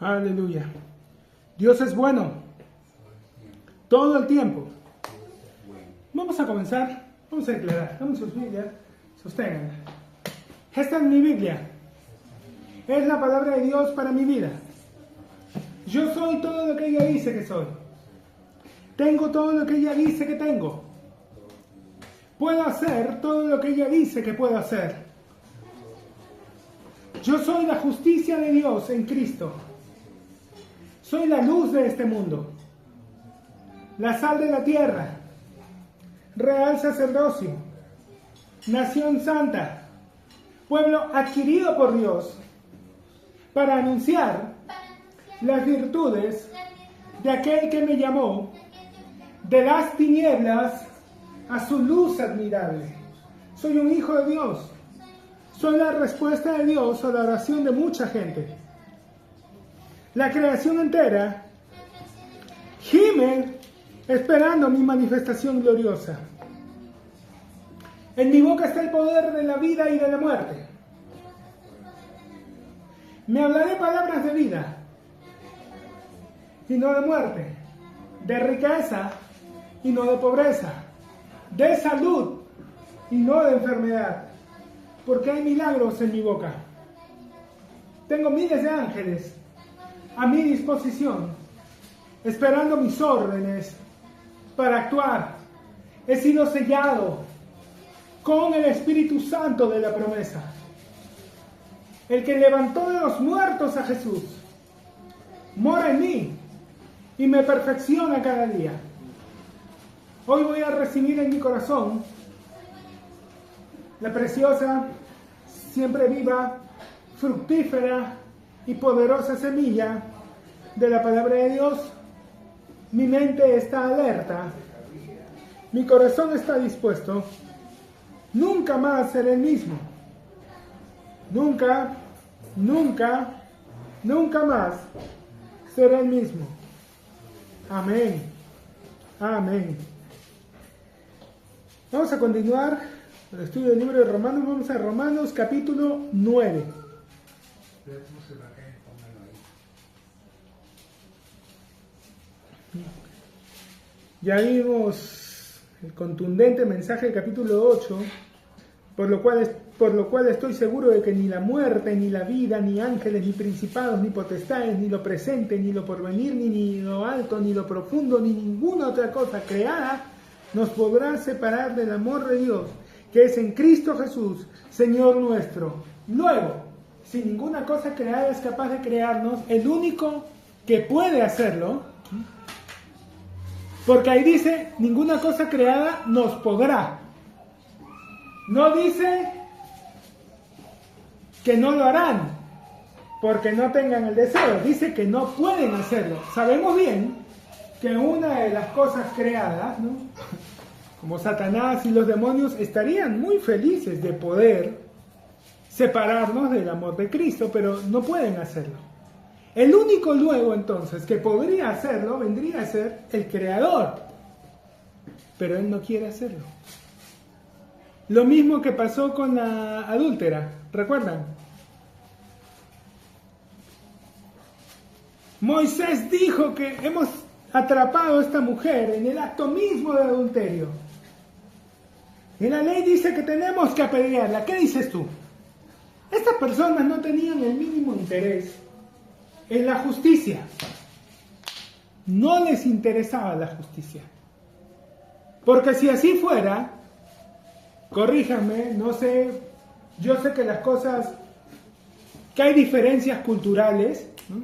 Aleluya. Dios es bueno todo el tiempo. Vamos a comenzar. Vamos a declarar. Dame sus Biblias. Sosténganla. Esta es mi Biblia. Es la palabra de Dios para mi vida. Yo soy todo lo que ella dice que soy. Tengo todo lo que ella dice que tengo. Puedo hacer todo lo que ella dice que puedo hacer. Yo soy la justicia de Dios en Cristo. Soy la luz de este mundo, la sal de la tierra, real sacerdocio, nación santa, pueblo adquirido por Dios, para anunciar las virtudes de aquel que me llamó de las tinieblas a su luz admirable. Soy un hijo de Dios. Soy la respuesta de Dios a la oración de mucha gente. La creación entera gime esperando mi manifestación gloriosa. En mi boca está el poder de la vida y de la muerte. Me hablaré palabras de vida y no de muerte, de riqueza y no de pobreza, de salud y no de enfermedad, porque hay milagros en mi boca. Tengo miles de ángeles a mi disposición, esperando mis órdenes para actuar. He sido sellado con el Espíritu Santo de la promesa. El que levantó de los muertos a Jesús mora en mí y me perfecciona cada día. Hoy voy a recibir en mi corazón la preciosa, siempre viva, fructífera y poderosa semilla de la palabra de Dios. Mi mente está alerta, mi corazón está dispuesto. Nunca más seré el mismo. Nunca más seré el mismo. Amén. Amén. Vamos a continuar el estudio del libro de Romanos. Vamos a Romanos capítulo 9. Ya vimos el contundente mensaje del capítulo 8, por lo cual estoy seguro de que ni la muerte, ni la vida, ni ángeles, ni principados, ni potestades, ni lo presente, ni lo porvenir, ni lo alto, ni lo profundo, ni ninguna otra cosa creada nos podrá separar del amor de Dios, que es en Cristo Jesús, Señor nuestro. Luego, si ninguna cosa creada es capaz de crearnos, el único que puede hacerlo, porque ahí dice, ninguna cosa creada nos podrá. No dice que no lo harán, porque no tengan el deseo. Dice que no pueden hacerlo. Sabemos bien que una de las cosas creadas, ¿no?, como Satanás y los demonios, estarían muy felices de poder separarnos del amor de Cristo, pero no pueden hacerlo. El único luego entonces que podría hacerlo vendría a ser el Creador, pero Él no quiere hacerlo. Lo mismo que pasó con la adúltera, ¿recuerdan? Moisés dijo que hemos atrapado a esta mujer en el acto mismo de adulterio. Y la ley dice que tenemos que apedrearla. ¿Qué dices tú? Estas personas no tenían el mínimo interés en la justicia. No les interesaba la justicia. Porque si así fuera, corríjanme, no sé, yo sé que las cosas, que hay diferencias culturales, ¿no?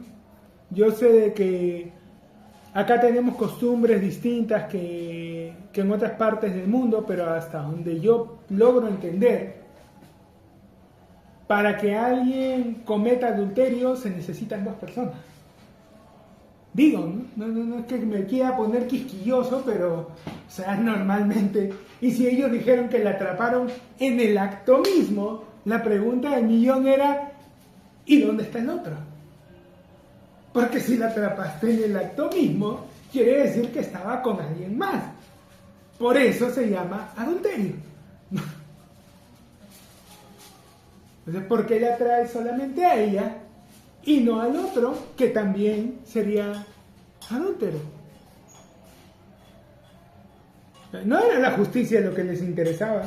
Yo sé de que acá tenemos costumbres distintas que en otras partes del mundo, pero hasta donde yo logro entender, para que alguien cometa adulterio se necesitan 2 personas. Digo, no es que me quiera poner quisquilloso, pero, o sea, normalmente, y si ellos dijeron que la atraparon en el acto mismo, la pregunta del millón era, ¿y dónde está el otro? Porque si la atrapaste en el acto mismo, quiere decir que estaba con alguien más. Por eso se llama adulterio. Entonces, ¿por qué la trae solamente a ella y no al otro, que también sería adúltero. No era la justicia lo que les interesaba.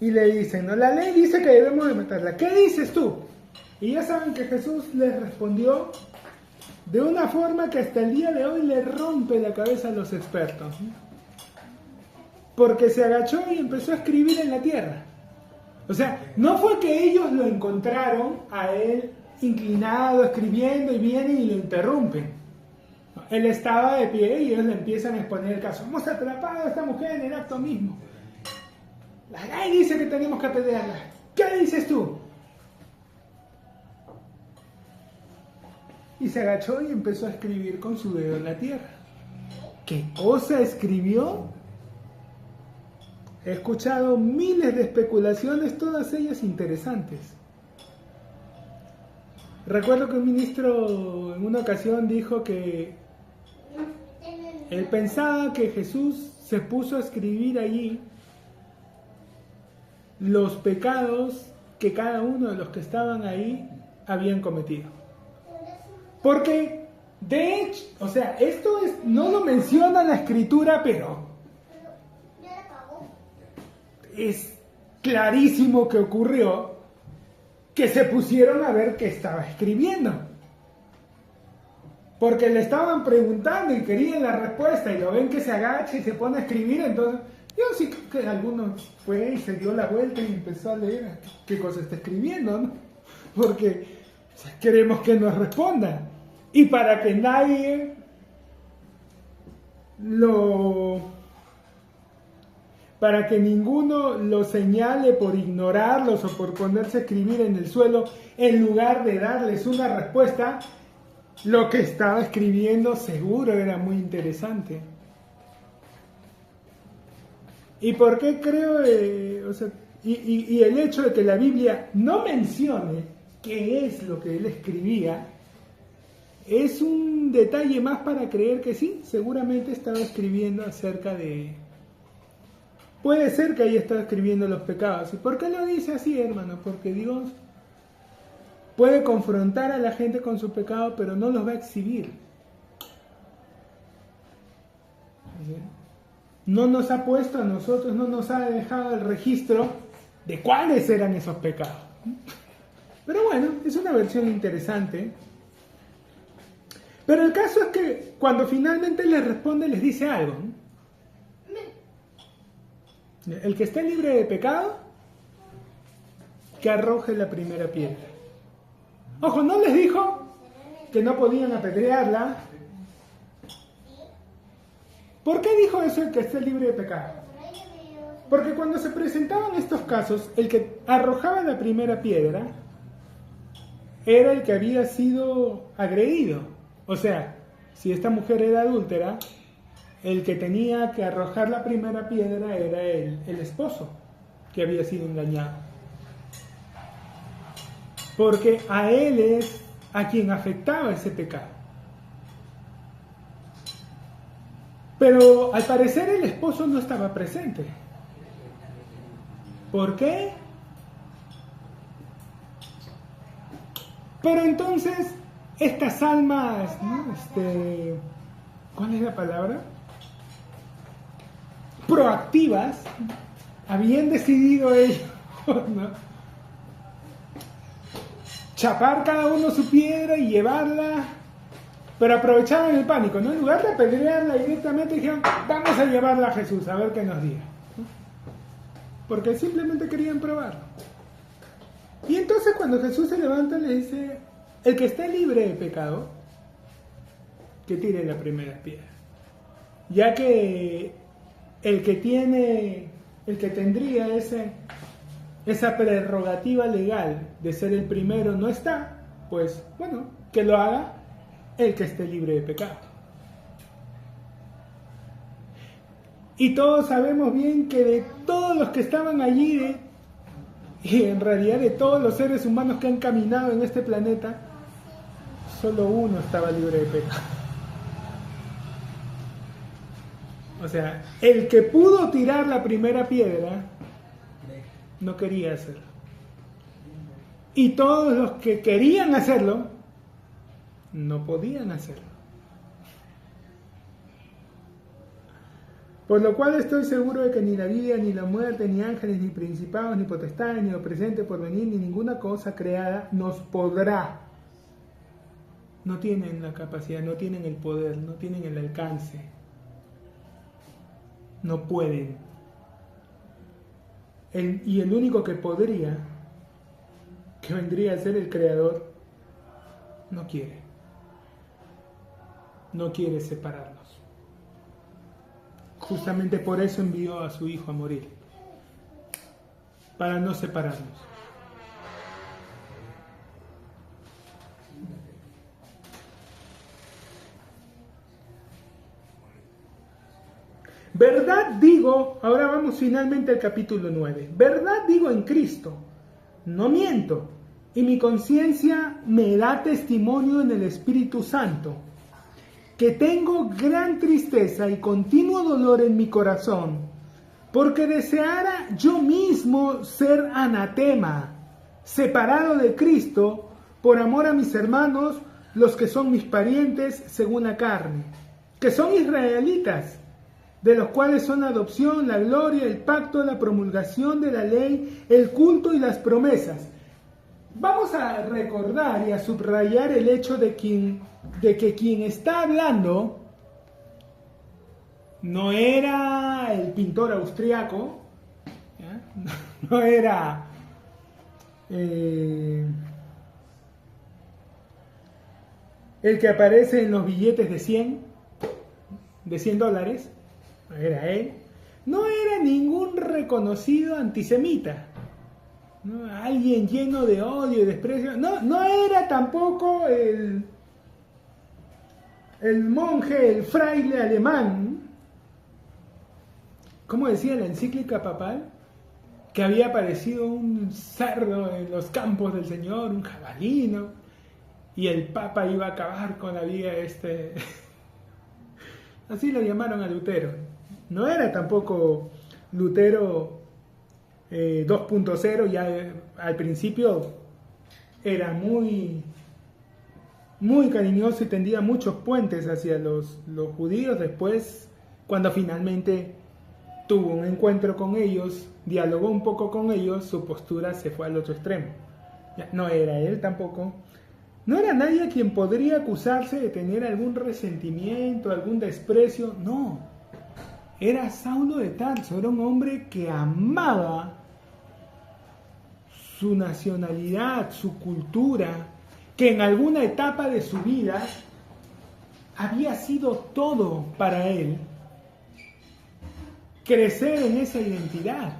Y le dicen, no, la ley dice que debemos de matarla. ¿Qué dices tú? Y ya saben que Jesús les respondió de una forma que hasta el día de hoy le rompe la cabeza a los expertos. Porque se agachó y empezó a escribir en la tierra. O sea, no fue que ellos lo encontraron a él inclinado, escribiendo, y vienen y lo interrumpen. Él estaba de pie y ellos le empiezan a exponer el caso. Hemos atrapado a esta mujer en el acto mismo. La ley dice que tenemos que apedrearla. ¿Qué dices tú? Y se agachó y empezó a escribir con su dedo en la tierra. ¿Qué cosa escribió? He escuchado miles de especulaciones, todas ellas interesantes. Recuerdo que un ministro en una ocasión dijo que él pensaba que Jesús se puso a escribir allí los pecados que cada uno de los que estaban ahí habían cometido. Porque, de hecho, o sea, no lo menciona la escritura, pero es clarísimo que ocurrió que se pusieron a ver qué estaba escribiendo. Porque le estaban preguntando y querían la respuesta y lo ven que se agacha y se pone a escribir, entonces yo sí creo que alguno fue y se dio la vuelta y empezó a leer qué cosa está escribiendo, ¿no? Porque queremos que nos responda. Y para que nadie para que ninguno lo señale por ignorarlos o por ponerse a escribir en el suelo, en lugar de darles una respuesta, lo que estaba escribiendo seguro era muy interesante. ¿Y por qué creo? Y el hecho de que la Biblia no mencione qué es lo que él escribía, es un detalle más para creer que sí, seguramente estaba escribiendo acerca de... Puede ser que haya estado escribiendo los pecados. ¿Y por qué lo dice así, hermano? Porque Dios puede confrontar a la gente con su pecado, pero no los va a exhibir. No nos ha puesto a nosotros, no nos ha dejado el registro de cuáles eran esos pecados. Pero bueno, es una versión interesante. Pero el caso es que cuando finalmente les responde, les dice algo. El que esté libre de pecado, que arroje la primera piedra. Ojo, no les dijo que no podían apedrearla. ¿Por qué dijo eso, el que esté libre de pecado? Porque cuando se presentaban estos casos, el que arrojaba la primera piedra era el que había sido agredido. O sea, si esta mujer era adúltera, el que tenía que arrojar la primera piedra era el esposo, que había sido engañado. Porque a él es a quien afectaba ese pecado. Pero al parecer el esposo no estaba presente. ¿Por qué? Pero entonces, estas almas, ¿no? ¿Cuál es la palabra? Proactivas, habían decidido ellos, ¿no? Chapar cada uno su piedra y llevarla, pero aprovechaban el pánico, ¿no? En lugar de apedrearla directamente, dijeron, vamos a llevarla a Jesús, a ver qué nos diga, ¿no? Porque simplemente querían probarlo. Y entonces cuando Jesús se levanta le dice, el que esté libre de pecado, que tire la primera piedra. Ya que el que tendría esa prerrogativa legal de ser el primero no está, pues bueno, que lo haga el que esté libre de pecado. Y todos sabemos bien que de todos los que estaban allí, y en realidad de todos los seres humanos que han caminado en este planeta, solo uno estaba libre de pecado. O sea, el que pudo tirar la primera piedra no quería hacerlo. Y todos los que querían hacerlo, no podían hacerlo. Por lo cual estoy seguro de que ni la vida, ni la muerte, ni ángeles, ni principados, ni potestades, ni lo presente por venir, ni ninguna cosa creada nos podrá. No tienen la capacidad, no tienen el poder, no tienen el alcance. No pueden. Y el único que podría, que vendría a ser el Creador, no quiere. No quiere separarnos. Justamente por eso envió a su Hijo a morir, para no separarnos. Verdad digo, ahora vamos finalmente al capítulo 9. Verdad digo en Cristo, no miento, y mi conciencia me da testimonio en el Espíritu Santo, que tengo gran tristeza y continuo dolor en mi corazón, porque deseara yo mismo ser anatema, separado de Cristo, por amor a mis hermanos, los que son mis parientes según la carne, que son israelitas, de los cuales son la adopción, la gloria, el pacto, la promulgación de la ley, el culto y las promesas. Vamos a recordar y a subrayar el hecho de que quien está hablando no era el pintor austriaco, ¿ya? No era el que aparece en los billetes de 100 dólares, no era él, no era ningún reconocido antisemita, ¿no? Alguien lleno de odio y desprecio, no era tampoco el monje, el fraile alemán, ¿cómo decía la encíclica papal? Que había aparecido un cerdo en los campos del Señor, un jabalí, ¿no? Y el Papa iba a acabar con la vida así lo llamaron a Lutero. No era tampoco Lutero 2.0, ya al principio era muy cariñoso y tendía muchos puentes hacia los judíos. Después, cuando finalmente tuvo un encuentro con ellos, dialogó un poco con ellos, su postura se fue al otro extremo. Ya, no era él tampoco. No era nadie a quien podría acusarse de tener algún resentimiento, algún desprecio. No. Era Saulo de Tarso, era un hombre que amaba su nacionalidad, su cultura, que en alguna etapa de su vida había sido todo para él crecer en esa identidad.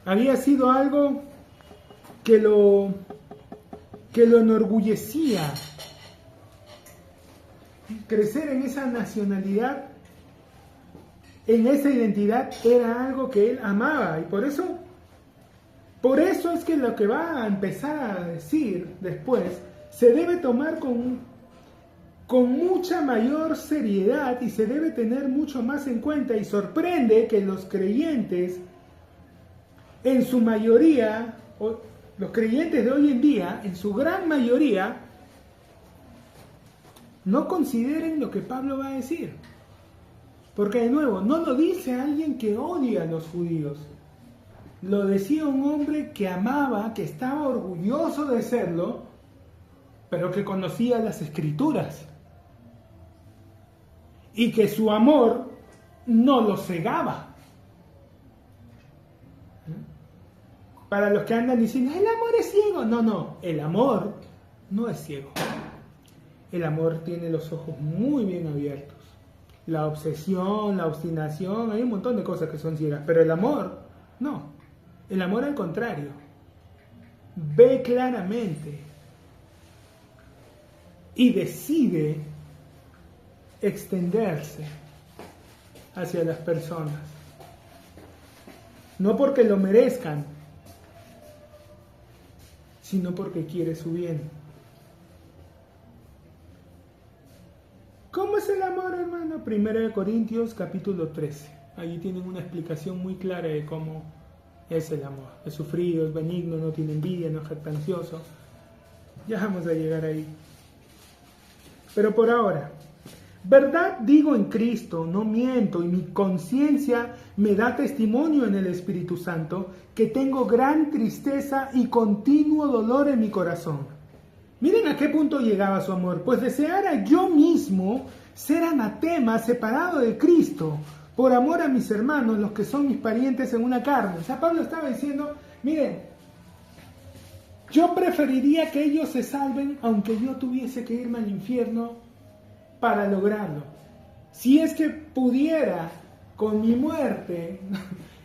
Había sido algo que lo enorgullecía. Crecer en esa nacionalidad, en esa identidad, era algo que él amaba. Y por eso es que lo que va a empezar a decir después se debe tomar con mucha mayor seriedad y se debe tener mucho más en cuenta. Y sorprende que los creyentes, en su mayoría, los creyentes de hoy en día, en su gran mayoría, no consideren lo que Pablo va a decir. Porque de nuevo, no lo dice alguien que odia a los judíos. Lo decía un hombre que amaba, que estaba orgulloso de serlo, pero que conocía las Escrituras. Y que su amor no lo cegaba. Para los que andan diciendo, el amor es ciego. No, el amor no es ciego. El amor tiene los ojos muy bien abiertos. La obsesión, la obstinación, hay un montón de cosas que son ciegas, pero el amor, no. El amor al contrario, ve claramente y decide extenderse hacia las personas. No porque lo merezcan, sino porque quiere su bien. ¿Cómo es el amor, hermano? 1 Corintios capítulo 13. Allí tienen una explicación muy clara de cómo es el amor. Es sufrido, es benigno, no tiene envidia, no es jactancioso. Ya vamos a llegar ahí. Pero por ahora, verdad digo en Cristo, no miento, y mi conciencia me da testimonio en el Espíritu Santo que tengo gran tristeza y continuo dolor en mi corazón. Miren a qué punto llegaba su amor. Pues deseara yo mismo ser anatema, separado de Cristo, por amor a mis hermanos, los que son mis parientes en una carne. O sea, Pablo estaba diciendo, miren, yo preferiría que ellos se salven aunque yo tuviese que irme al infierno para lograrlo. Si es que pudiera, con mi muerte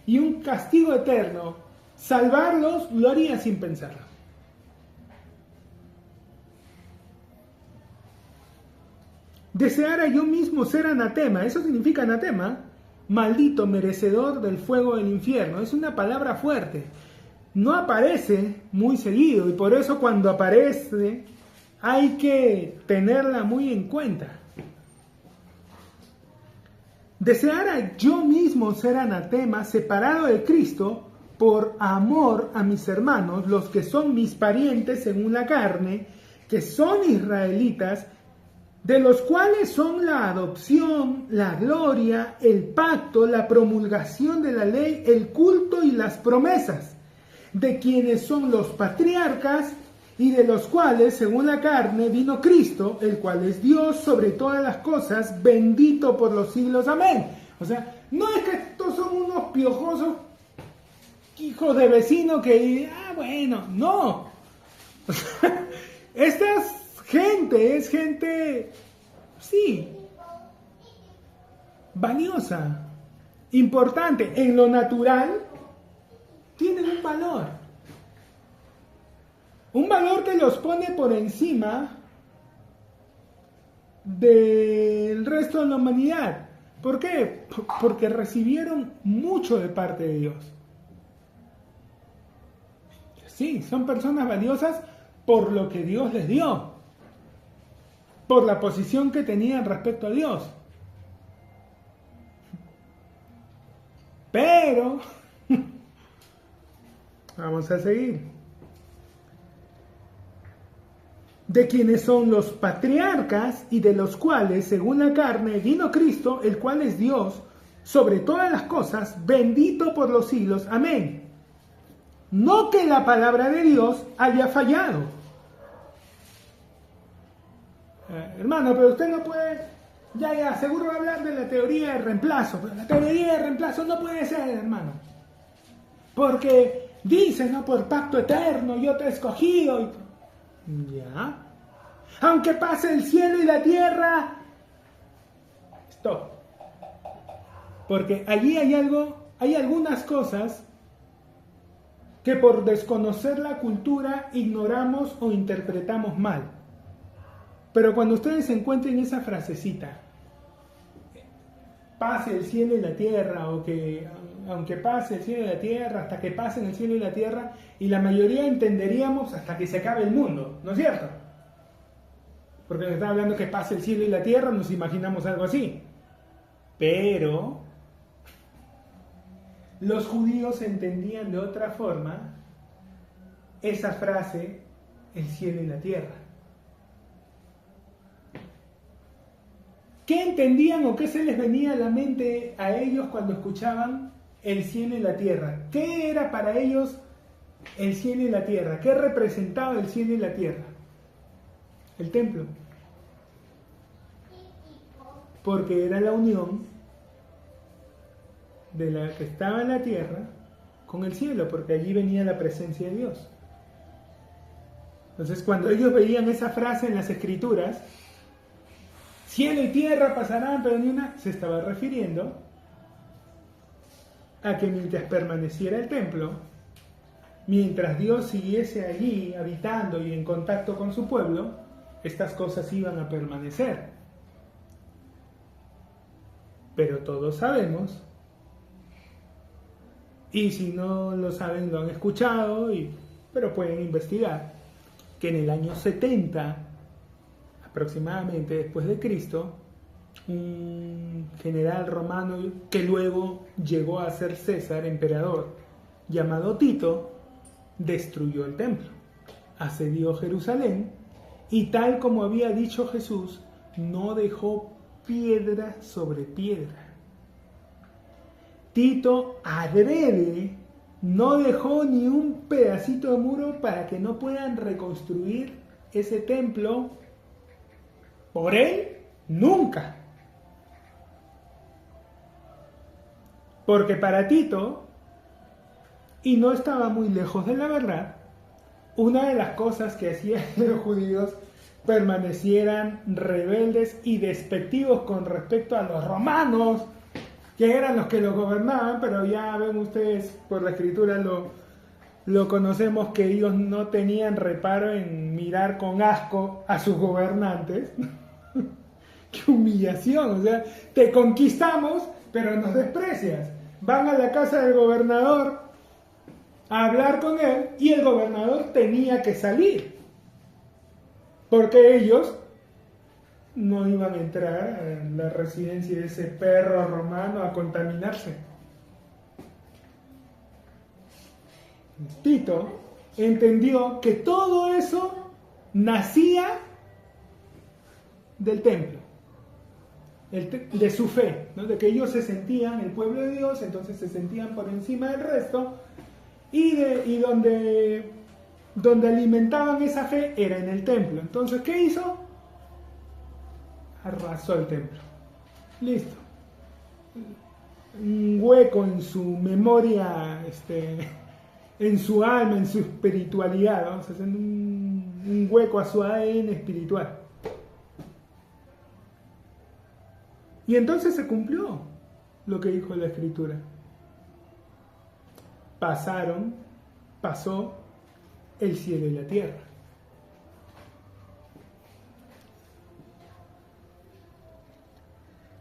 y un castigo eterno, salvarlos, lo haría sin pensarlo. Deseara yo mismo ser anatema, eso significa anatema, maldito, merecedor del fuego del infierno. Es una palabra fuerte. No aparece muy seguido y por eso cuando aparece hay que tenerla muy en cuenta. Deseara yo mismo ser anatema, separado de Cristo, por amor a mis hermanos, los que son mis parientes según la carne, que son israelitas, de los cuales son la adopción, la gloria, el pacto, la promulgación de la ley, el culto y las promesas, de quienes son los patriarcas y de los cuales, según la carne, vino Cristo, el cual es Dios sobre todas las cosas, bendito por los siglos. Amén. O sea, no es que estos son unos piojosos hijos de vecino que, bueno, no. O sea, estas es gente, sí, valiosa, importante. En lo natural, tienen un valor. Un valor que los pone por encima del resto de la humanidad. ¿Por qué? Porque recibieron mucho de parte de Dios. Sí, son personas valiosas por lo que Dios les dio, por la posición que tenían respecto a Dios. Pero, vamos a seguir. De quienes son los patriarcas y de los cuales, según la carne, vino Cristo, el cual es Dios, sobre todas las cosas, bendito por los siglos. Amén. No que la palabra de Dios haya fallado. Hermano, pero usted no puede, ya, seguro va a hablar de la teoría de reemplazo, pero la teoría de reemplazo no puede ser, hermano. Porque dice, ¿no? Por pacto eterno, yo te he escogido. Ya. Aunque pase el cielo y la tierra, stop. Porque allí hay algunas cosas que por desconocer la cultura ignoramos o interpretamos mal. Pero cuando ustedes encuentren esa frasecita, pase el cielo y la tierra, o que aunque pase el cielo y la tierra, hasta que pasen el cielo y la tierra, y la mayoría entenderíamos hasta que se acabe el mundo, ¿no es cierto? Porque nos está hablando que pase el cielo y la tierra, nos imaginamos algo así. Pero los judíos entendían de otra forma esa frase, el cielo y la tierra. ¿Qué entendían o qué se les venía a la mente a ellos cuando escuchaban el cielo y la tierra? ¿Qué era para ellos el cielo y la tierra? ¿Qué representaba el cielo y la tierra? El templo. Porque era la unión de la que estaba en la tierra con el cielo, porque allí venía la presencia de Dios. Entonces, cuando ellos veían esa frase en las escrituras, cielo y tierra pasarán, pero ni una, se estaba refiriendo a que mientras permaneciera el templo, mientras Dios siguiese allí habitando y en contacto con su pueblo, estas cosas iban a permanecer. Pero todos sabemos, y si no lo saben lo han escuchado, pero pueden investigar, que en el año 70 aproximadamente después de Cristo, un general romano que luego llegó a ser César, emperador, llamado Tito, destruyó el templo, asedió Jerusalén y tal como había dicho Jesús, no dejó piedra sobre piedra. Tito adrede no dejó ni un pedacito de muro para que no puedan reconstruir ese templo por él nunca. Porque para Tito, y no estaba muy lejos de la verdad, una de las cosas que hacía que los judíos permanecieran rebeldes y despectivos con respecto a los romanos, que eran los que los gobernaban, pero ya ven ustedes por la escritura lo conocemos que ellos no tenían reparo en mirar con asco a sus gobernantes. ¡Qué humillación! O sea, te conquistamos, pero nos desprecias. Van a la casa del gobernador a hablar con él y el gobernador tenía que salir, porque ellos no iban a entrar en la residencia de ese perro romano a contaminarse. Tito entendió que todo eso nacía del templo, de su fe, ¿no? De que ellos se sentían el pueblo de Dios, entonces se sentían por encima del resto, y donde alimentaban esa fe era en el templo. Entonces, ¿qué hizo? Arrasó el templo. Listo. Un hueco en su memoria, en su alma, en su espiritualidad, vamos a hacer un hueco a su ADN espiritual. Y entonces se cumplió lo que dijo la Escritura. Pasó el cielo y la tierra.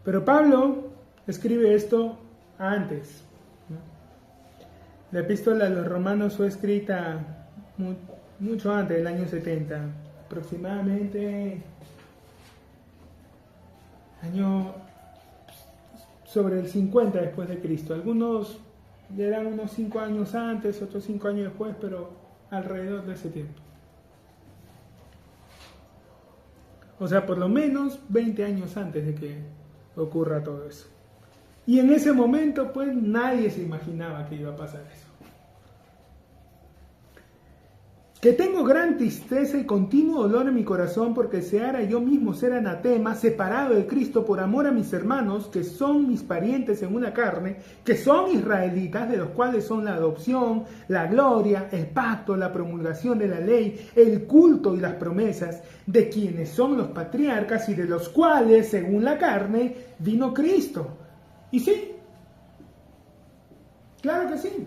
Pero Pablo escribe esto antes, ¿no? La epístola a los romanos fue escrita mucho antes del año 70, aproximadamente año sobre el 50 después de Cristo. Algunos eran unos 5 años antes, otros 5 años después, pero alrededor de ese tiempo. O sea, por lo menos 20 años antes de que ocurra todo eso. Y en ese momento, pues, nadie se imaginaba que iba a pasar eso. Que tengo gran tristeza y continuo dolor en mi corazón porque deseara yo mismo ser anatema, separado de Cristo por amor a mis hermanos, que son mis parientes en una carne, que son israelitas, de los cuales son la adopción, la gloria, el pacto, la promulgación de la ley, el culto y las promesas, de quienes son los patriarcas y de los cuales, según la carne, vino Cristo. Y sí, claro que sí.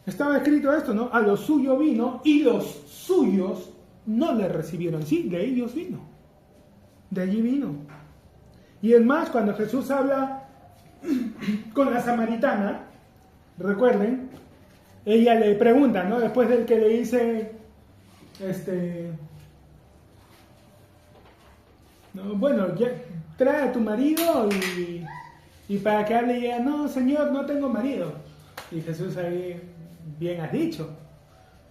Estaba escrito esto, ¿no? A lo suyo vino y los suyos no le recibieron. Sí, de ellos vino. De allí vino. Y es más, cuando Jesús habla con la samaritana, recuerden, ella le pregunta, ¿no? Después del que le dice, no, bueno, ya, trae a tu marido y para que hable ella, no, Señor, no tengo marido. Y Jesús ahí, bien has dicho,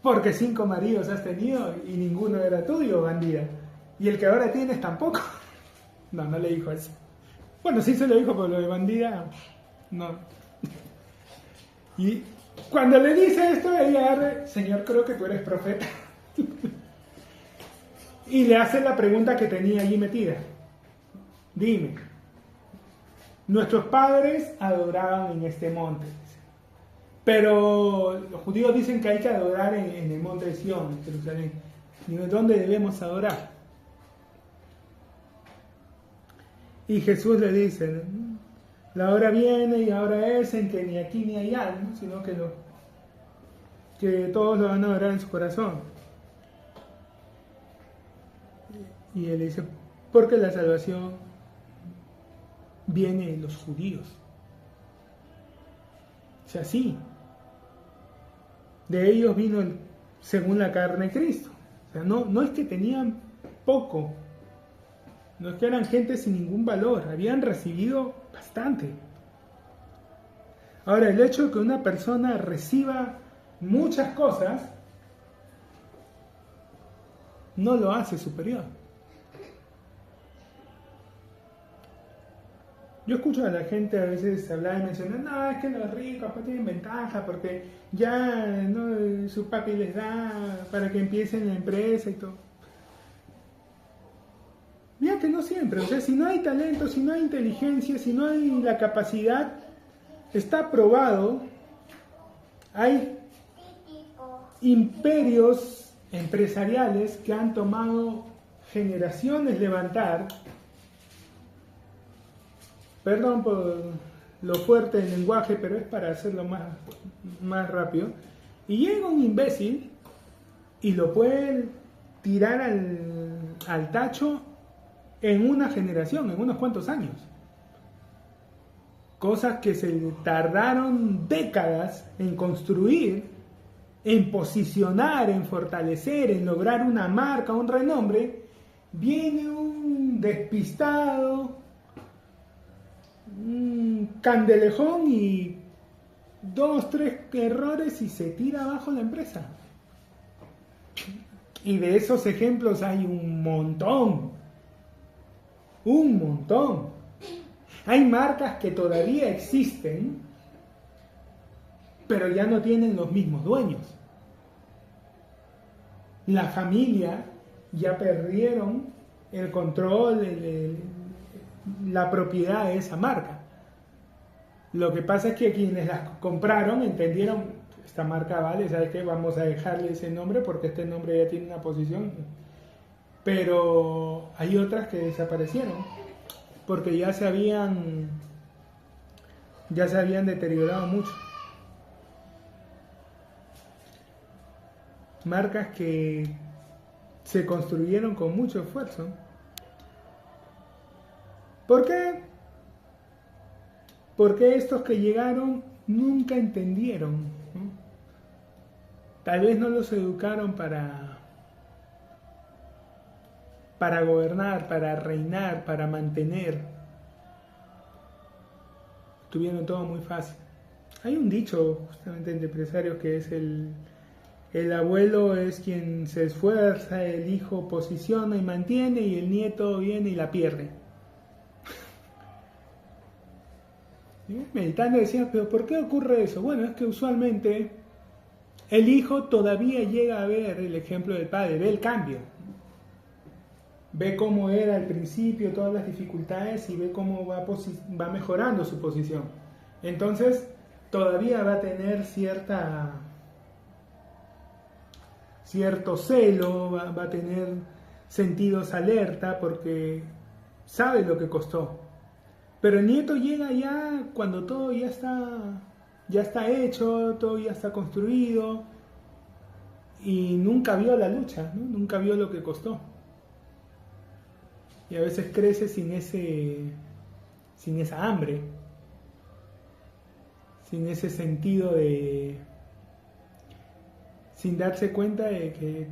porque 5 maridos has tenido y ninguno era tuyo, bandida. Y el que ahora tienes tampoco. No, no le dijo eso. Bueno, sí se lo dijo, pero lo de bandida, no. Y cuando le dice esto, ella, Señor, creo que tú eres profeta. Y le hace la pregunta que tenía allí metida. Dime, nuestros padres adoraban en este monte, pero los judíos dicen que hay que adorar en el monte de Sión, en Jerusalén. ¿Dónde debemos adorar? Y Jesús le dice, la hora viene y ahora es en que ni aquí ni allá, ¿no? Sino que todos lo van a adorar en su corazón. Y él dice, porque la salvación viene de los judíos. O sea, sí, de ellos vino según la carne Cristo. O sea, no es que tenían poco, no es que eran gente sin ningún valor, habían recibido bastante. Ahora, el hecho de que una persona reciba muchas cosas no lo hace superior. Yo escucho a la gente a veces hablar y mencionar, no, es que los ricos pues tienen ventaja porque ya no, su papi les da para que empiecen la empresa y todo. Mira que no siempre, o sea, si no hay talento, si no hay inteligencia, si no hay la capacidad, está probado, hay imperios empresariales que han tomado generaciones levantar. Perdón por lo fuerte del lenguaje, pero es para hacerlo más rápido. Y llega un imbécil y lo puede tirar al tacho en una generación, en unos cuantos años. Cosas que se tardaron décadas en construir, en posicionar, en fortalecer, en lograr una marca, un renombre. Viene un despistado, un candelejón y 2, 3 errores y se tira abajo la empresa. Y de esos ejemplos hay un montón. Un montón. Hay marcas que todavía existen, pero ya no tienen los mismos dueños. La familia ya perdieron el control, la propiedad de esa marca. Lo que pasa es que quienes las compraron entendieron, esta marca vale, ¿sabes qué? Vamos a dejarle ese nombre porque este nombre ya tiene una posición. Pero hay otras que desaparecieron porque ya se habían deteriorado mucho. Marcas que se construyeron con mucho esfuerzo. ¿Por qué? Porque estos que llegaron nunca entendieron, ¿no? Tal vez no los educaron para gobernar, para reinar, para mantener. Tuvieron todo muy fácil. Hay un dicho justamente entre empresarios que es el abuelo es quien se esfuerza, el hijo posiciona y mantiene y el nieto viene y la pierde. Meditando decía, pero ¿por qué ocurre eso? Bueno, es que usualmente el hijo todavía llega a ver el ejemplo del padre, ve el cambio. Ve cómo era al principio, todas las dificultades y ve cómo va mejorando su posición. Entonces, todavía va a tener cierto celo, va a tener sentidos alerta porque sabe lo que costó. Pero el nieto llega ya cuando todo ya está hecho, todo ya está construido y nunca vio la lucha, ¿no? Nunca vio lo que costó. Y a veces crece sin esa hambre, sin ese sentido sin darse cuenta de que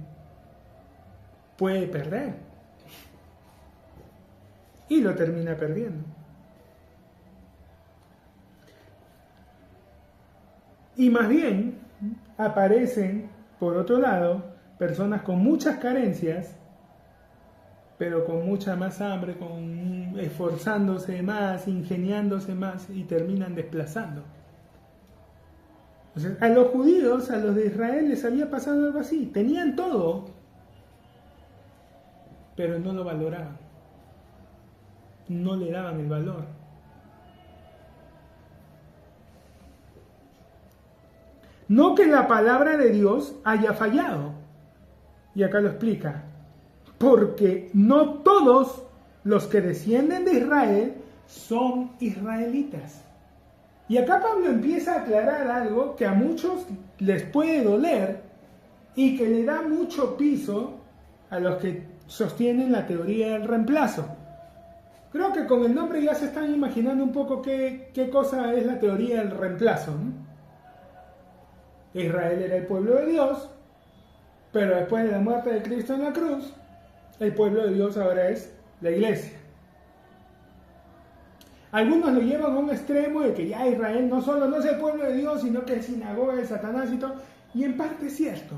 puede perder. Y lo termina perdiendo. Y más bien aparecen, por otro lado, personas con muchas carencias, pero con mucha más hambre, esforzándose más, ingeniándose más y terminan desplazando. O sea, a los judíos, a los de Israel les había pasado algo así. Tenían todo, pero no lo valoraban. No le daban el valor. No que la palabra de Dios haya fallado. Y acá lo explica. Porque no todos los que descienden de Israel son israelitas. Y acá Pablo empieza a aclarar algo que a muchos les puede doler y que le da mucho piso a los que sostienen la teoría del reemplazo. Creo que con el nombre ya se están imaginando un poco qué cosa es la teoría del reemplazo, ¿no? Israel era el pueblo de Dios, pero después de la muerte de Cristo en la cruz, el pueblo de Dios ahora es la iglesia. Algunos lo llevan a un extremo de que ya Israel no solo no es el pueblo de Dios, sino que es sinagoga de Satanás y todo. Y en parte es cierto.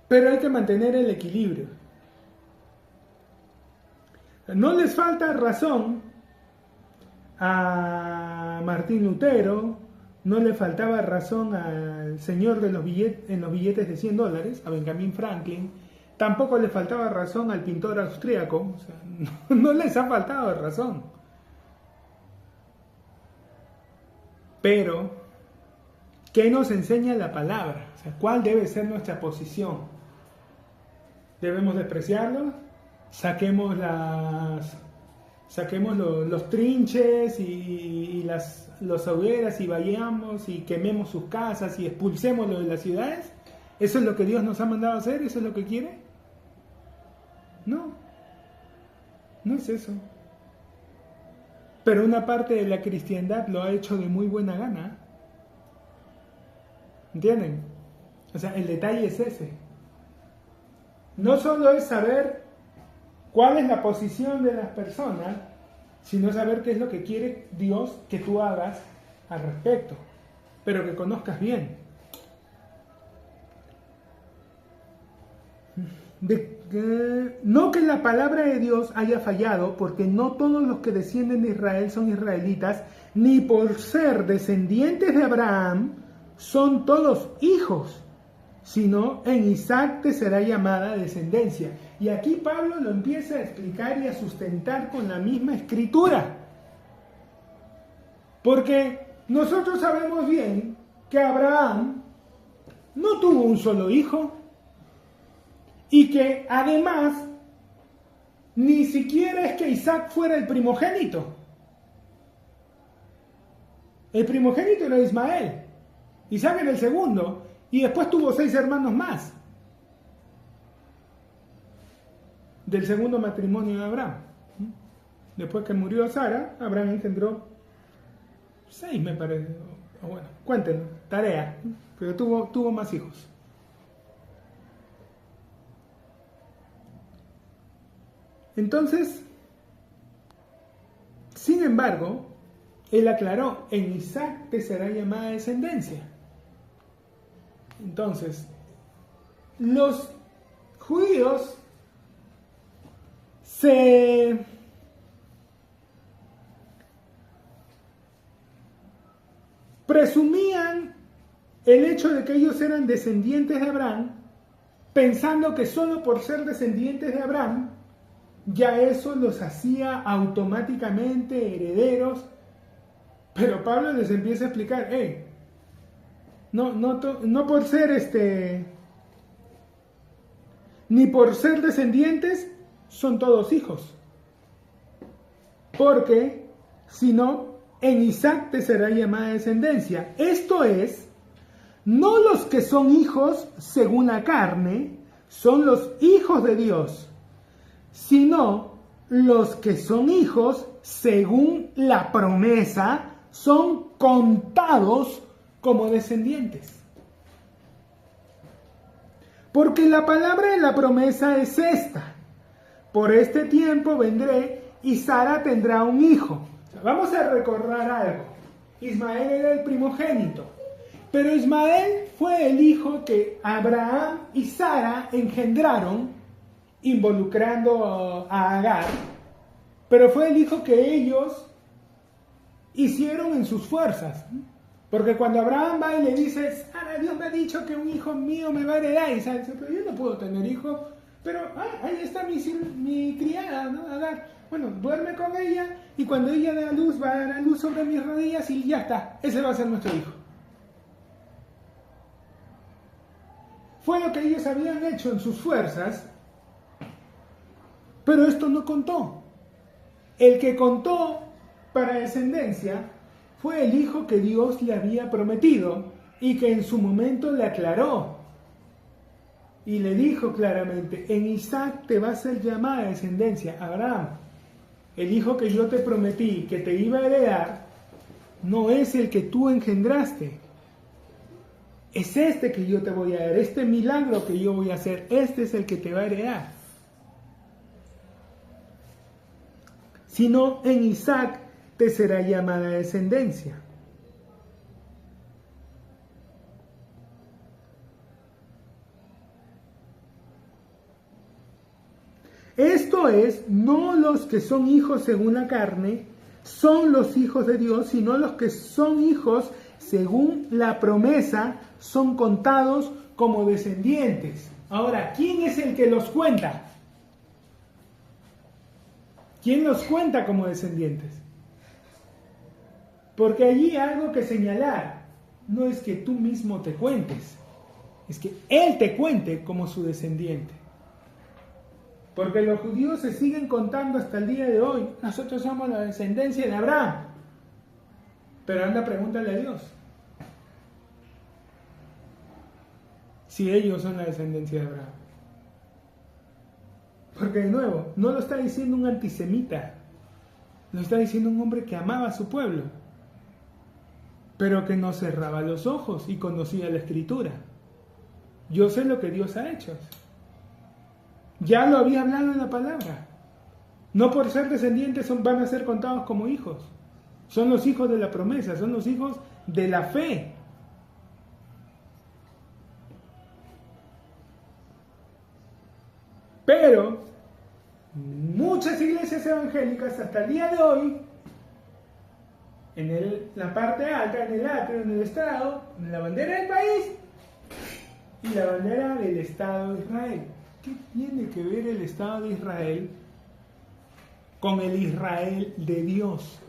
Pero hay que mantener el equilibrio. No les falta razón a Martín Lutero, no le faltaba razón al señor de en los billetes de $100, a Benjamin Franklin, tampoco le faltaba razón al pintor austríaco, o sea, no les ha faltado razón. Pero, ¿qué nos enseña la palabra? O sea, ¿cuál debe ser nuestra posición? ¿Debemos despreciarlo? Saquemos los trinches y las hogueras y vayamos y quememos sus casas y expulsémoslo de las ciudades. ¿Eso es lo que Dios nos ha mandado a hacer? ¿Eso es lo que quiere? No, no es eso. Pero una parte de la cristiandad lo ha hecho de muy buena gana. ¿Entienden? O sea, el detalle es ese. No solo es saber cuál es la posición de las personas, sino saber qué es lo que quiere Dios que tú hagas al respecto, pero que conozcas bien. No que la palabra de Dios haya fallado, porque no todos los que descienden de Israel son israelitas, ni por ser descendientes de Abraham son todos hijos, sino en Isaac te será llamada descendencia. Y aquí Pablo lo empieza a explicar y a sustentar con la misma escritura. Porque nosotros sabemos bien que Abraham no tuvo un solo hijo y que además ni siquiera es que Isaac fuera el primogénito. El primogénito era Ismael. Isaac era el segundo. Y después tuvo 6 hermanos más. Del segundo matrimonio de Abraham. Después que murió Sara, Abraham engendró 6, me parece. Bueno, cuéntenlo, tarea. Pero tuvo más hijos. Entonces, sin embargo, él aclaró, en Isaac te será llamada descendencia. Entonces, los judíos se presumían el hecho de que ellos eran descendientes de Abraham, pensando que solo por ser descendientes de Abraham, ya eso los hacía automáticamente herederos. Pero Pablo les empieza a explicar, no por ser ni por ser descendientes son todos hijos, porque si no, en Isaac te será llamada descendencia. Esto es, no los que son hijos según la carne son los hijos de Dios, sino los que son hijos según la promesa son contados como descendientes. Porque la palabra de la promesa es esta: por este tiempo vendré y Sara tendrá un hijo. O sea, vamos a recordar algo. Ismael era el primogénito, pero Ismael fue el hijo que Abraham y Sara engendraron, involucrando a Agar, pero fue el hijo que ellos hicieron en sus fuerzas. Porque cuando Abraham va y le dice, Sara, Dios me ha dicho que un hijo mío me va a heredar, y Sara dice, pero yo no puedo tener hijo, pero ahí está mi criada, ¿no? Agar. Bueno, duerme con ella y cuando ella dé a luz, va a dar a luz sobre mis rodillas y ya está, ese va a ser nuestro hijo. Fue lo que ellos habían hecho en sus fuerzas, pero esto no contó. El que contó para descendencia fue el hijo que Dios le había prometido y que en su momento le aclaró. Y le dijo claramente, en Isaac te va a ser llamada descendencia. Abraham, el hijo que yo te prometí que te iba a heredar, no es el que tú engendraste. Es este que yo te voy a dar, este milagro que yo voy a hacer, este es el que te va a heredar. sino en Isaac te será llamada descendencia. Esto es, no los que son hijos según la carne son los hijos de Dios, sino los que son hijos según la promesa son contados como descendientes. Ahora, ¿quién es el que los cuenta? ¿Quién los cuenta como descendientes? Porque allí hay algo que señalar. No es que tú mismo te cuentes, es que Él te cuente como su descendiente. Porque los judíos se siguen contando hasta el día de hoy. Nosotros somos la descendencia de Abraham. Pero anda, pregúntale a Dios si ellos son la descendencia de Abraham. Porque de nuevo, no lo está diciendo un antisemita. Lo está diciendo un hombre que amaba a su pueblo. Pero que no cerraba los ojos y conocía la Escritura. Yo sé lo que Dios ha hecho. Ya lo había hablado en la palabra. No por ser descendientes van a ser contados como hijos. Son los hijos de la promesa, son los hijos de la fe. Pero muchas iglesias evangélicas hasta el día de hoy, en la parte alta, en el atrio, en el estrado, en la bandera del país y la bandera del Estado de Israel. ¿Qué tiene que ver el Estado de Israel con el Israel de Dios?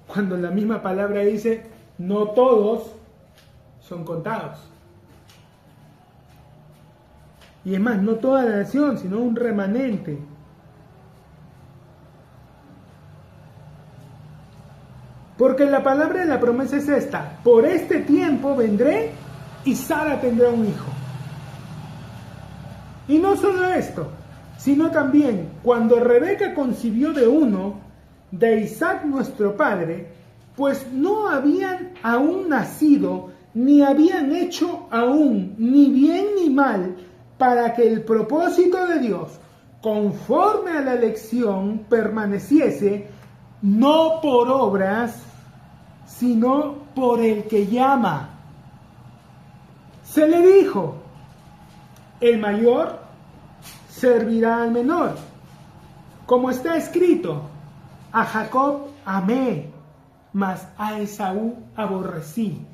Cuando la misma palabra dice, no todos son contados. Y es más, no toda la nación, sino un remanente. Porque la palabra de la promesa es esta: por este tiempo vendré y Sara tendrá un hijo. Y no solo esto, sino también cuando Rebeca concibió de uno, de Isaac nuestro padre, pues no habían aún nacido, ni habían hecho aún ni bien ni mal, para que el propósito de Dios, conforme a la elección, permaneciese, no por obras, sino por el que llama. Se le dijo: el mayor servirá al menor. Como está escrito: a Jacob amé, mas a Esaú aborrecí.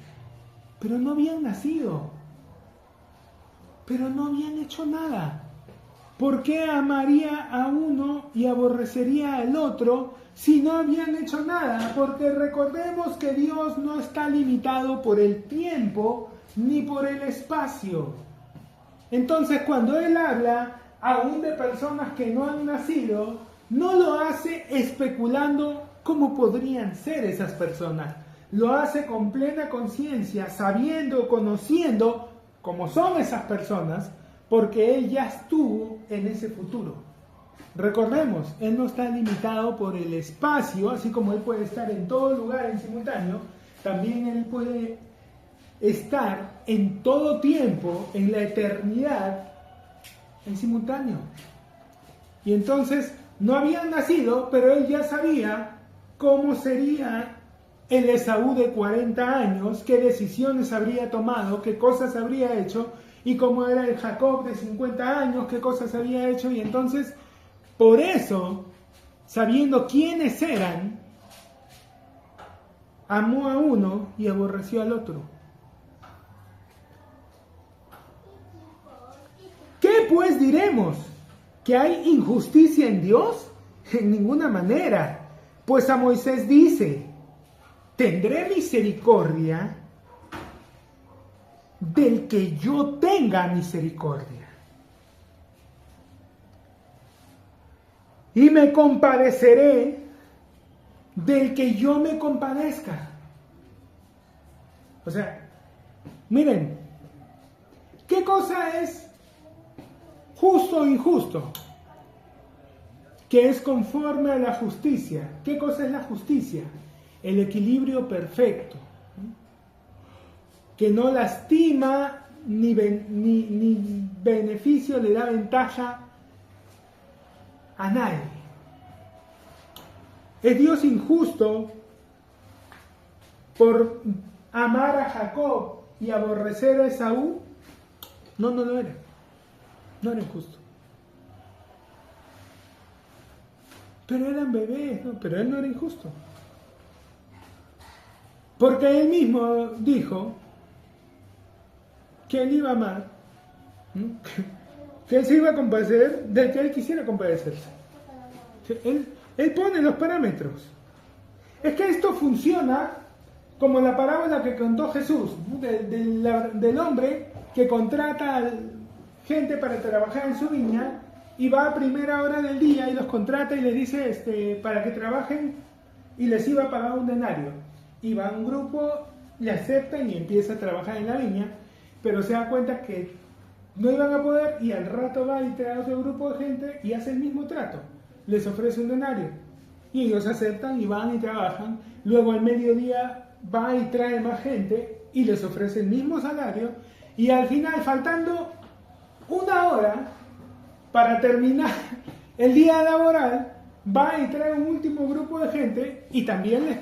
Pero no habían nacido. Pero no habían hecho nada. ¿Por qué amaría a uno y aborrecería al otro si no habían hecho nada? Porque recordemos que Dios no está limitado por el tiempo ni por el espacio. Entonces, cuando Él habla aún de personas que no han nacido, no lo hace especulando cómo podrían ser esas personas. Lo hace con plena conciencia, sabiendo, conociendo cómo son esas personas, porque Él ya estuvo en ese futuro. Recordemos, Él no está limitado por el espacio, así como Él puede estar en todo lugar en simultáneo, también Él puede estar en todo tiempo, en la eternidad, en simultáneo. Y entonces no habían nacido, pero Él ya sabía cómo sería el Esaú de 40 años, qué decisiones habría tomado, qué cosas habría hecho, y cómo era el Jacob de 50 años, qué cosas había hecho. Y entonces, por eso, sabiendo quiénes eran, amó a uno y aborreció al otro. ¿Qué pues diremos? ¿Que hay injusticia en Dios? En ninguna manera. Pues a Moisés dice: tendré misericordia del que yo tenga misericordia, y me compadeceré del que yo me compadezca. O sea, miren, ¿qué cosa es justo o injusto? Que es conforme a la justicia. ¿Qué cosa es la justicia? El equilibrio perfecto, que no lastima ni beneficio le da ventaja a nadie. ¿Es Dios injusto por amar a Jacob y aborrecer a Esaú? No, no lo era. No era injusto. Pero eran bebés, ¿no? Pero él no era injusto. Porque él mismo dijo que él iba a amar, ¿no? Que él se iba a compadecer del que él quisiera compadecerse. Él pone los parámetros. Es que esto funciona como la parábola que contó Jesús, ¿no? del hombre que contrata a gente para trabajar en su viña y va a primera hora del día y los contrata y les dice para que trabajen y les iba a pagar un denario. Y va un grupo, le aceptan y empieza a trabajar en la viña, pero se da cuenta que no iban a poder y al rato va y trae otro grupo de gente y hace el mismo trato. Les ofrece un denario y ellos aceptan y van y trabajan. Luego al mediodía va y trae más gente y les ofrece el mismo salario y al final, faltando una hora para terminar el día laboral, va y trae un último grupo de gente y también les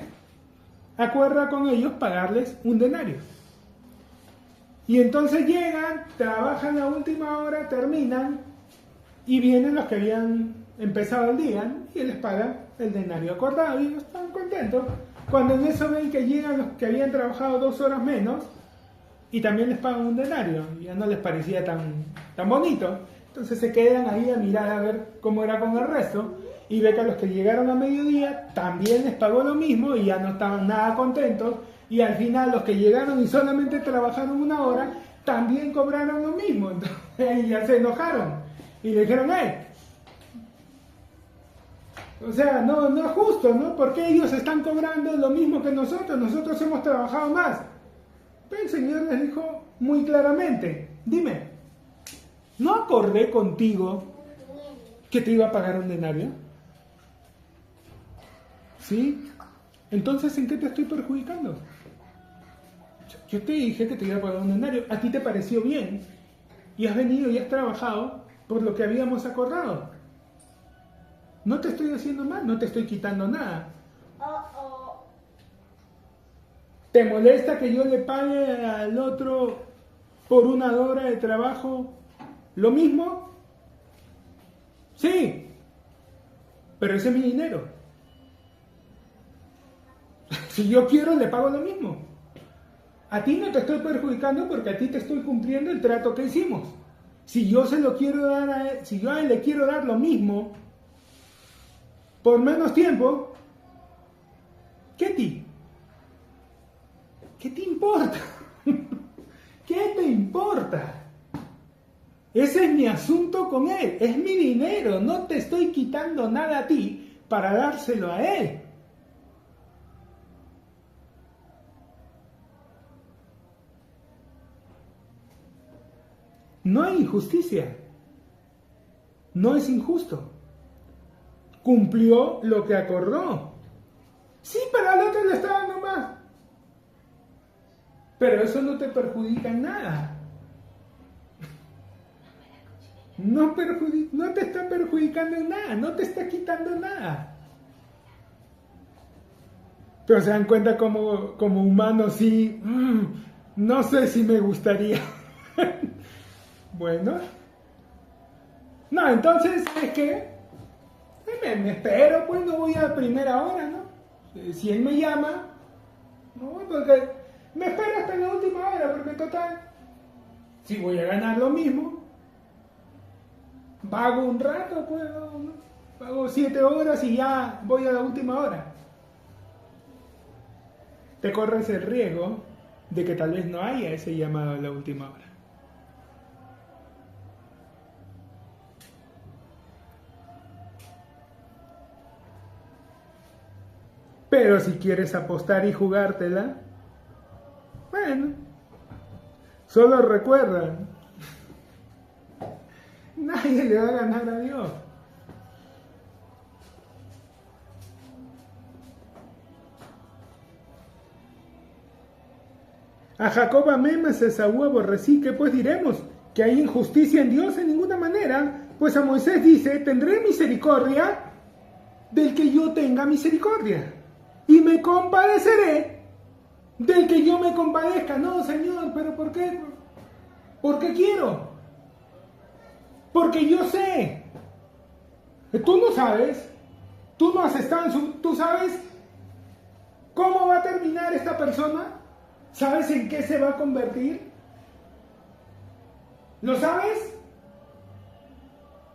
acuerda con ellos pagarles un denario. Y entonces llegan, trabajan la última hora, terminan y vienen los que habían empezado el día, ¿no? Y les pagan el denario acordado y ellos están contentos. Cuando en eso ven que llegan los que habían trabajado 2 horas menos y también les pagan un denario, ya no les parecía tan bonito. Entonces se quedan ahí a mirar a ver cómo era con el resto y ve que a los que llegaron a mediodía también les pagó lo mismo y ya no estaban nada contentos. Y al final los que llegaron y solamente trabajaron 1 hora también cobraron lo mismo. Entonces ya se enojaron y le dijeron, o sea, no es justo, ¿no? Porque ellos están cobrando lo mismo que nosotros hemos trabajado más. Pero el Señor les dijo muy claramente, dime, ¿no acordé contigo que te iba a pagar un denario? ¿Sí? Entonces, ¿en qué te estoy perjudicando? Yo te dije que te iba a pagar un denario, a ti te pareció bien y has venido y has trabajado por lo que habíamos acordado. No te estoy haciendo mal, no te estoy quitando nada. ¿Te molesta que yo le pague al otro por 1 hora de trabajo lo mismo? Sí, pero ese es mi dinero. Si yo quiero, le pago lo mismo. A ti no te estoy perjudicando porque a ti te estoy cumpliendo el trato que hicimos. Si yo se lo quiero dar a él, si yo a él le quiero dar lo mismo por menos tiempo, ¿qué te importa? ¿Qué te importa? Ese es mi asunto con él, es mi dinero, no te estoy quitando nada a ti para dárselo a él. No hay injusticia, no es injusto. Cumplió lo que acordó. Sí, pero al otro le está dando más. Pero eso no te perjudica en nada. No te está perjudicando en nada, no te está quitando nada. Pero se dan cuenta como humanos, sí, no sé si me gustaría. Bueno. No, entonces es que me espero, pues no voy a primera hora, ¿no? Si él me llama, no, porque me espero hasta la última hora, porque total, si voy a ganar lo mismo, vago un rato, pues, ¿no? Pago 7 horas y ya voy a la última hora. Te corres el riesgo de que tal vez no haya ese llamado a la última hora. Pero si quieres apostar y jugártela, bueno, solo recuerda, nadie le va a ganar a Dios. A Jacob amé, mas a Esaú aborrecí. ¿Qué pues diremos? ¿Que hay injusticia en Dios? En ninguna manera. Pues a Moisés dice, tendré misericordia del que yo tenga misericordia. Y me compadeceré del que yo me compadezca. No, Señor, pero ¿por qué? Porque quiero. Porque yo sé. Tú no sabes. Tú no has estado en su... ¿Tú sabes cómo va a terminar esta persona? ¿Sabes en qué se va a convertir? ¿Lo sabes?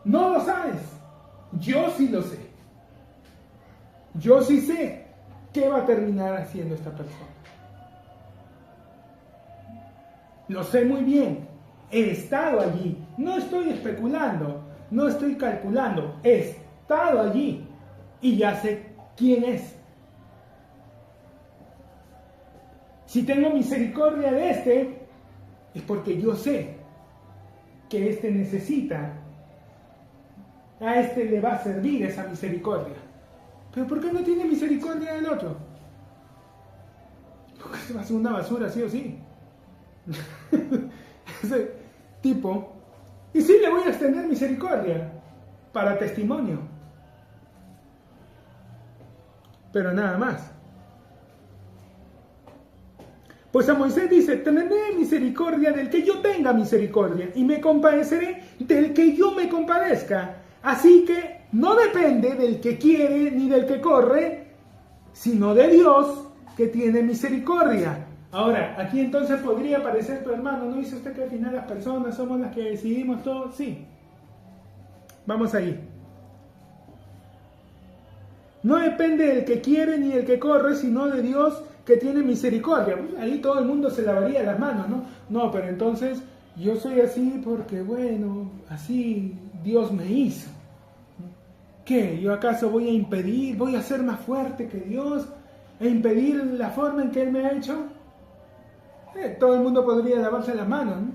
No lo sabes. Yo sí lo sé. Yo sí sé qué va a terminar haciendo esta persona. Lo sé muy bien. He estado allí. No estoy especulando. No estoy calculando. He estado allí. Y ya sé quién es. Si tengo misericordia de este, es porque yo sé que este necesita. A este le va a servir esa misericordia. ¿Pero por qué no tiene misericordia del otro? Porque se va a hacer una basura, sí o sí. Ese tipo. Y sí le voy a extender misericordia para testimonio. Pero nada más. Pues a Moisés dice, tendré misericordia del que yo tenga misericordia y me compadeceré del que yo me compadezca. Así que no depende del que quiere ni del que corre, sino de Dios que tiene misericordia. Ahora, aquí entonces podría aparecer tu hermano, ¿no dice usted que al final las personas somos las que decidimos todo? Sí. Vamos ahí. No depende del que quiere ni del que corre, sino de Dios que tiene misericordia. Ahí todo el mundo se lavaría las manos, ¿no? No, pero entonces yo soy así porque, bueno, así Dios me hizo. ¿Qué? ¿Yo acaso voy a impedir, voy a ser más fuerte que Dios e impedir la forma en que Él me ha hecho? Todo el mundo podría lavarse las manos, ¿no?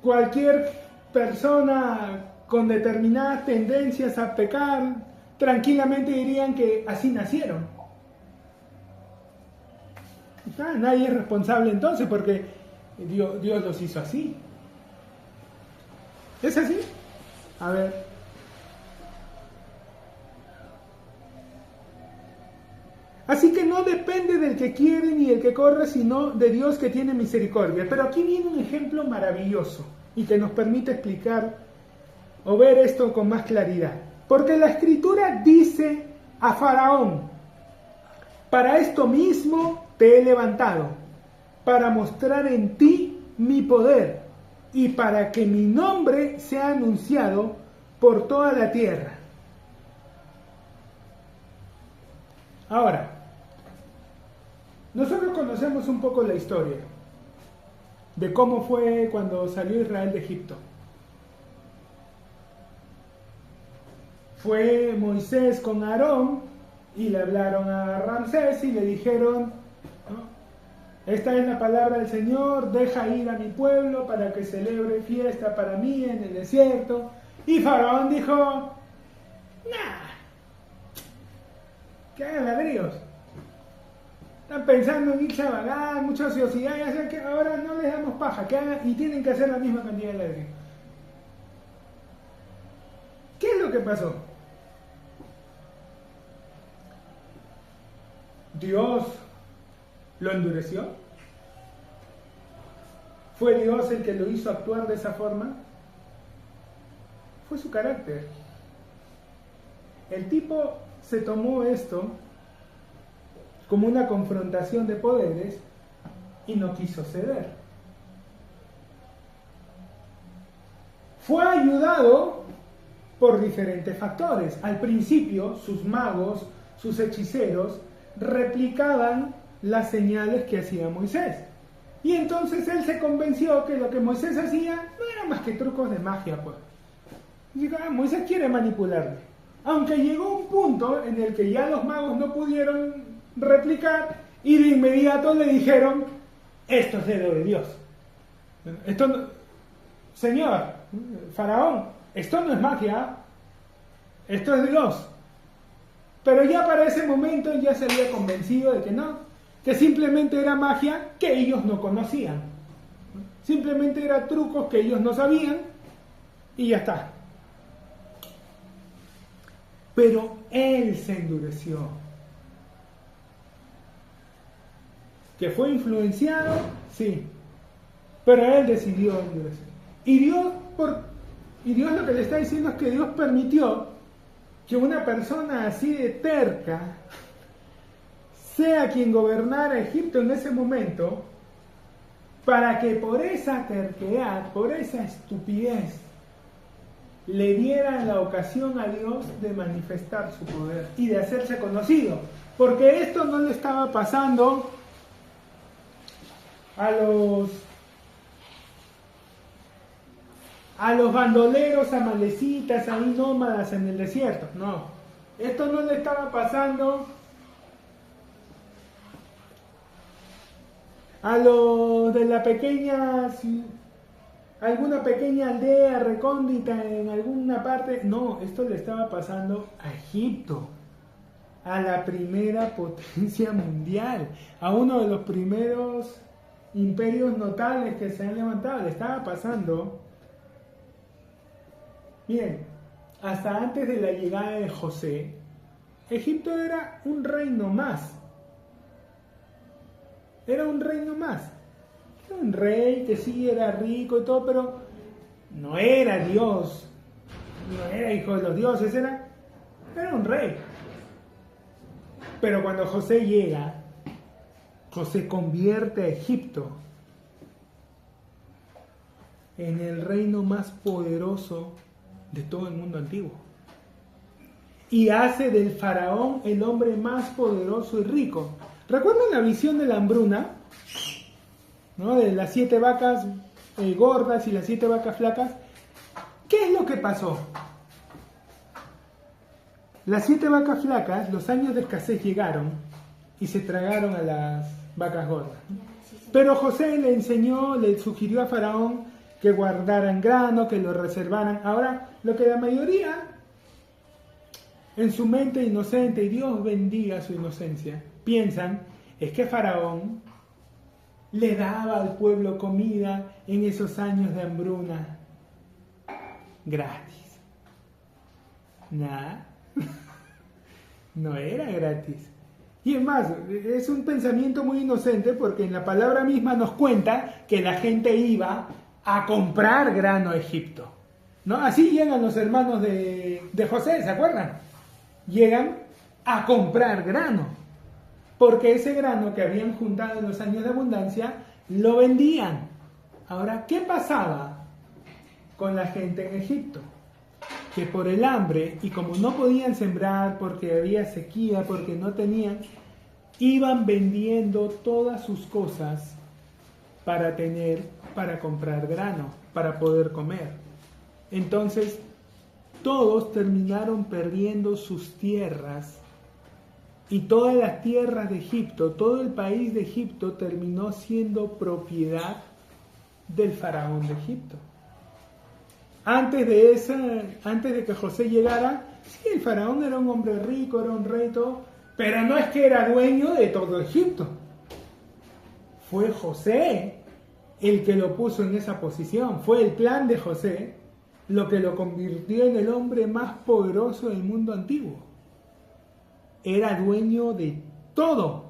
Cualquier persona con determinadas tendencias a pecar, tranquilamente dirían que así nacieron. Nadie es responsable entonces porque Dios los hizo así. ¿Es así? A ver. Así que no depende del que quiere ni del que corre, sino de Dios que tiene misericordia. Pero aquí viene un ejemplo maravilloso y que nos permite explicar o ver esto con más claridad. Porque la Escritura dice a Faraón, para esto mismo te he levantado, para mostrar en ti mi poder y para que mi nombre sea anunciado por toda la tierra. Ahora, nosotros conocemos un poco la historia de cómo fue cuando salió Israel de Egipto. Fue Moisés con Aarón y le hablaron a Ramsés y le dijeron, ¿no? Esta es la palabra del Señor, deja ir a mi pueblo para que celebre fiesta para mí en el desierto. Y Faraón dijo, nah, que hagan ladrillos. Están pensando en irse a vagar, mucha ociosidad, y hacer que ahora no les damos paja, que hagan, y tienen que hacer la misma cantidad de ladrillos. ¿Qué es lo que pasó? ¿Dios lo endureció? ¿Fue Dios el que lo hizo actuar de esa forma? Fue su carácter. El tipo se tomó esto como una confrontación de poderes y no quiso ceder. Fue ayudado por diferentes factores. Al principio, sus magos, sus hechiceros, replicaban las señales que hacía Moisés. Y entonces él se convenció que lo que Moisés hacía no era más que trucos de magia, pues. Y dijo, Moisés quiere manipularme. Aunque llegó un punto en el que ya los magos no pudieron replicar y de inmediato le dijeron, esto es dedo de Dios. Esto no, Señor, Faraón, esto no es magia, esto es Dios. Pero ya para ese momento ya se había convencido de que no, que simplemente era magia que ellos no conocían. Simplemente eran trucos que ellos no sabían y ya está. pero él se endureció. ¿Que fue influenciado? Sí, pero él decidió endurecer. Y Dios lo que le está diciendo es que Dios permitió que una persona así de terca sea quien gobernara Egipto en ese momento, para que por esa terquedad, por esa estupidez, le dieran la ocasión a Dios de manifestar su poder y de hacerse conocido. Porque esto no le estaba pasando a los bandoleros amalecitas ahí nómadas en el desierto. No, esto no le estaba pasando a los de alguna pequeña aldea recóndita en alguna parte. No, esto le estaba pasando a Egipto, a la primera potencia mundial, a uno de los primeros imperios notables que se han levantado. Le estaba pasando, bien, hasta antes de la llegada de José, Egipto era un reino más. Era un reino más. Era un rey que sí era rico y todo, pero no era Dios. No era hijo de los dioses, era un rey. Pero cuando José llega, José convierte a Egipto en el reino más poderoso de todo el mundo antiguo. Y hace del faraón el hombre más poderoso y rico. ¿Recuerdan la visión de la hambruna? ¿No? De las 7 vacas gordas y las 7 vacas flacas. ¿Qué es lo que pasó? Las 7 vacas flacas, los años de escasez llegaron y se tragaron a las vacas gordas. Pero José le sugirió a Faraón que guardaran grano, que lo reservaran. Ahora, lo que la mayoría, en su mente inocente, y Dios bendiga su inocencia, piensan es que Faraón le daba al pueblo comida en esos años de hambruna gratis. Nada, no era gratis. Y es más, es un pensamiento muy inocente porque en la palabra misma nos cuenta que la gente iba a comprar grano a Egipto, ¿no? Así llegan los hermanos de José, ¿se acuerdan? Llegan a comprar grano, porque ese grano que habían juntado en los años de abundancia lo vendían. Ahora, ¿qué pasaba con la gente en Egipto? Que por el hambre, y como no podían sembrar porque había sequía, porque no tenían, iban vendiendo todas sus cosas para comprar grano, para poder comer. Entonces, todos terminaron perdiendo sus tierras, y todas las tierras de Egipto, todo el país de Egipto terminó siendo propiedad del faraón de Egipto. Antes de que José llegara, sí, el faraón era un hombre rico, era un rey, todo, pero no es que era dueño de todo Egipto. Fue José el que lo puso en esa posición. Fue el plan de José lo que lo convirtió en el hombre más poderoso del mundo antiguo. Era dueño de todo.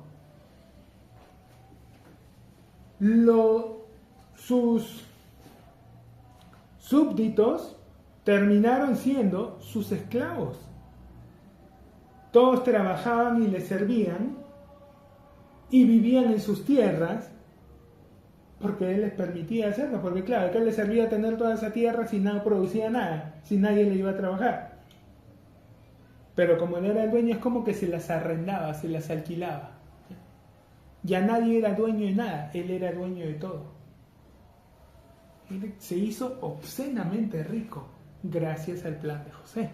Sus súbditos terminaron siendo sus esclavos. Todos trabajaban y le servían y vivían en sus tierras porque él les permitía hacerlo, porque claro, que él les servía tener toda esa tierra si no producía nada, si nadie le iba a trabajar. Pero como él era el dueño, es como que se las arrendaba, se las alquilaba. Ya nadie era dueño de nada, él era dueño de todo. Él se hizo obscenamente rico gracias al plan de José.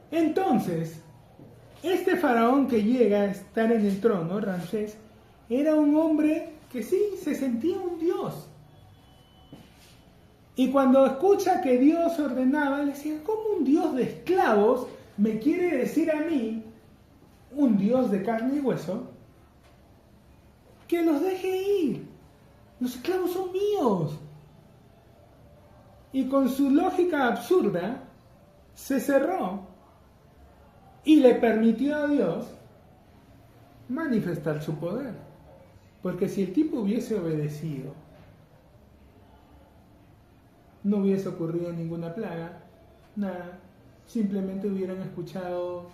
Entonces, este faraón que llega a estar en el trono, Ramsés, era un hombre que sí, se sentía un dios. Y cuando escucha que Dios ordenaba, le decía, ¿cómo un Dios de esclavos me quiere decir a mí, un Dios de carne y hueso, que los deje ir? Los esclavos son míos, y con su lógica absurda se cerró y le permitió a Dios manifestar su poder. Porque si el tipo hubiese obedecido, no hubiese ocurrido ninguna plaga, nada, simplemente hubieran escuchado,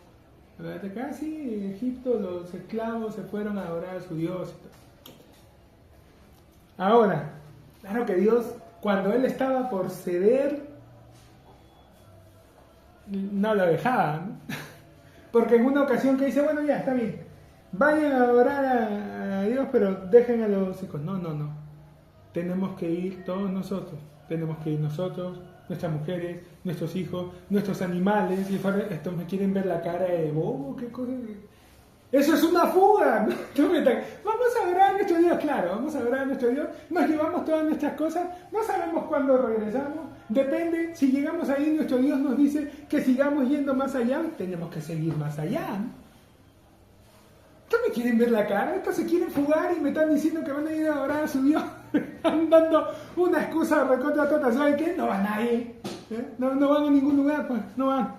¿verdad? De casi en Egipto los esclavos se fueron a adorar a su Dios. Ahora, claro que Dios, cuando él estaba por ceder, no lo dejaba, ¿no? Porque en una ocasión que dice, bueno, ya, está bien, vayan a adorar a Dios, pero dejen a los hijos. No, tenemos que ir todos nosotros, tenemos que ir nosotros, nuestras mujeres, nuestros hijos, nuestros animales. Y estos me quieren ver la cara de bobo, qué cosa. Eso es una fuga. Vamos a adorar a nuestro Dios, claro, vamos a adorar a nuestro Dios, nos llevamos todas nuestras cosas, no sabemos cuándo regresamos, depende, si llegamos ahí nuestro Dios nos dice que sigamos yendo más allá, tenemos que seguir más allá. ¿Estos me quieren ver la cara? ¿Estos se quieren fugar y me están diciendo que van a ir a adorar a su Dios? Están dando una excusa recontra tota, ¿saben qué? No va nadie, no van a ningún lugar, pues, no van,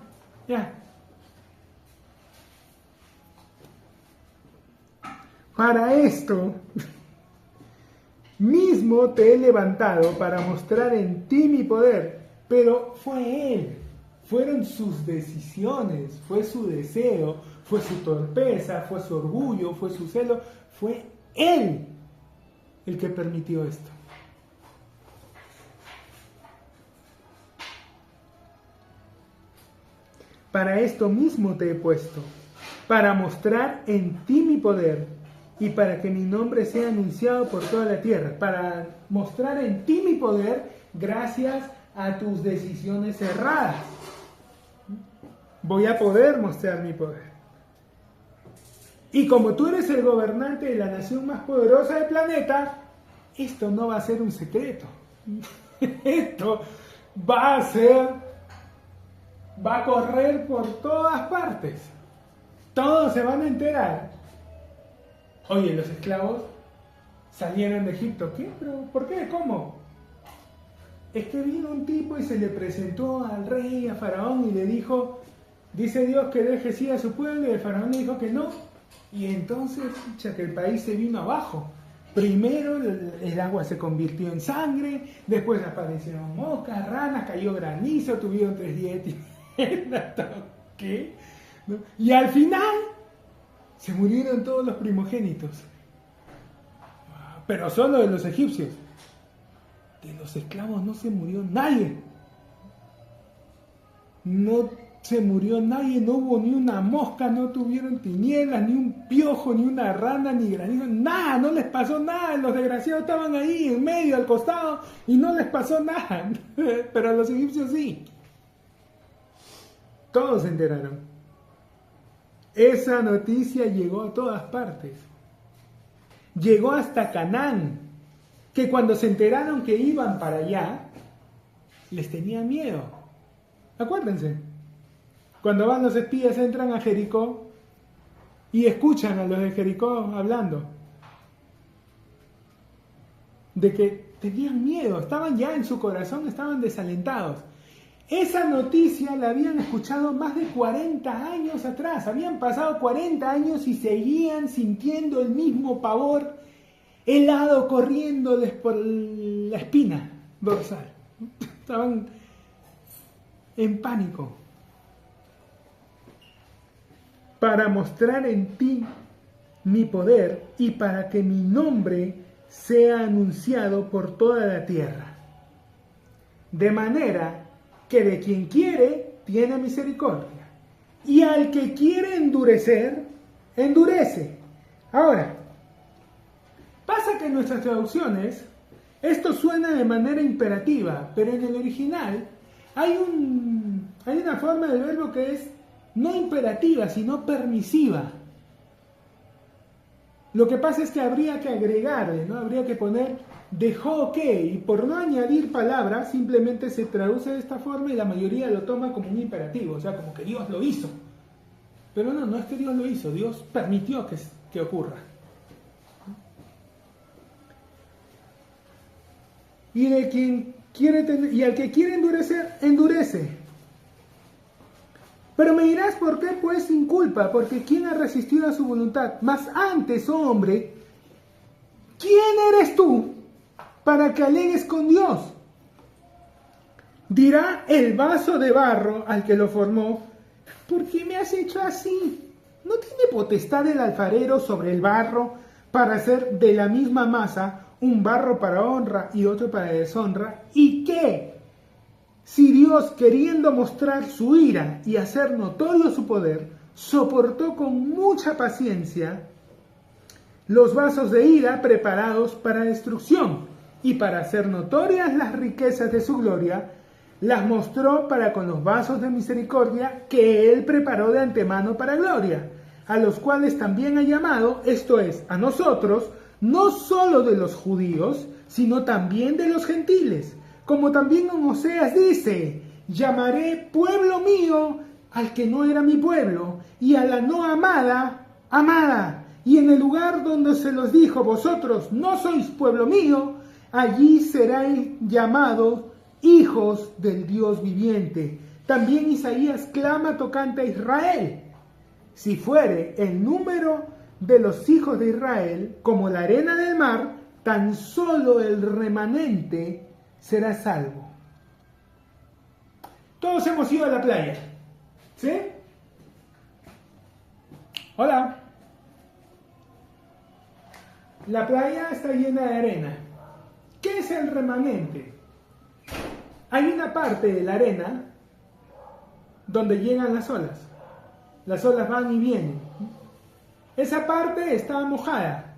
ya. Para esto mismo te he levantado para mostrar en ti mi poder. Pero fue él, fueron sus decisiones, fue su deseo, fue su torpeza, fue su orgullo, fue su celo, fue él el que permitió esto. Para esto mismo te he puesto, para mostrar en ti mi poder y para que mi nombre sea anunciado por toda la tierra, para mostrar en ti mi poder gracias a tus decisiones erradas. Voy a poder mostrar mi poder. Y como tú eres el gobernante de la nación más poderosa del planeta, esto no va a ser un secreto. Esto va a correr por todas partes. Todos se van a enterar. Oye, los esclavos salieron de Egipto. ¿Qué? ¿Pero por qué? ¿Cómo? Es que vino un tipo y se le presentó al rey, a Faraón, y le dijo, dice Dios que deje sí a su pueblo, y el Faraón le dijo que no. Y entonces, que el país se vino abajo. Primero el agua se convirtió en sangre, después aparecieron moscas, ranas, cayó granizo, tuvieron 3 días de ¿qué? ¿No? Y al final se murieron todos los primogénitos, pero solo de los egipcios. De los esclavos no se murió nadie. No se murió nadie, no hubo ni una mosca, no tuvieron tinieblas, ni un piojo, ni una rana, ni granizo, nada, no les pasó nada. Los desgraciados estaban ahí, en medio, al costado, y no les pasó nada. Pero a los egipcios sí. Todos se enteraron. Esa noticia llegó a todas partes. Llegó hasta Canaán, que cuando se enteraron que iban para allá, les tenía miedo. Acuérdense, cuando van los espías, entran a Jericó y escuchan a los de Jericó hablando de que tenían miedo, estaban ya en su corazón, estaban desalentados. Esa noticia la habían escuchado más de 40 años atrás. Habían pasado 40 años y seguían sintiendo el mismo pavor helado corriéndoles por la espina dorsal. Estaban en pánico. Para mostrar en ti mi poder y para que mi nombre sea anunciado por toda la tierra. De manera que de quien quiere, tiene misericordia. Y al que quiere endurecer, endurece. Ahora, pasa que en nuestras traducciones, esto suena de manera imperativa, pero en el original hay una forma del verbo que es no imperativa, sino permisiva. Lo que pasa es que habría que agregarle, ¿no? Habría que poner dejó que, y por no añadir palabras, simplemente se traduce de esta forma y la mayoría lo toma como un imperativo, o sea, como que Dios lo hizo. Pero no es que Dios lo hizo, Dios permitió que ocurra. Y de quien y al que quiere endurecer, endurece. Pero me dirás, ¿por qué pues sin culpa? Porque ¿quién ha resistido a su voluntad? Mas antes, oh hombre, ¿quién eres tú para que alegues con Dios? Dirá el vaso de barro al que lo formó, ¿por qué me has hecho así? ¿No tiene potestad el alfarero sobre el barro para hacer de la misma masa un barro para honra y otro para deshonra? ¿Y qué? Si Dios, queriendo mostrar su ira y hacer notorio su poder, soportó con mucha paciencia los vasos de ira preparados para destrucción, y para hacer notorias las riquezas de su gloria, las mostró para con los vasos de misericordia que él preparó de antemano para gloria, a los cuales también ha llamado, esto es, a nosotros, no solo de los judíos, sino también de los gentiles, como también en Oseas dice, llamaré pueblo mío al que no era mi pueblo, y a la no amada, amada. Y en el lugar donde se los dijo, vosotros no sois pueblo mío, allí seréis llamados hijos del Dios viviente. También Isaías clama tocante a Israel. Si fuere el número de los hijos de Israel como la arena del mar, tan solo el remanente será salvo. Todos hemos ido a la playa, ¿sí? Hola. La playa está llena de arena. ¿Qué es el remanente? Hay una parte de la arena donde llegan las olas. Las olas van y vienen. Esa parte está mojada.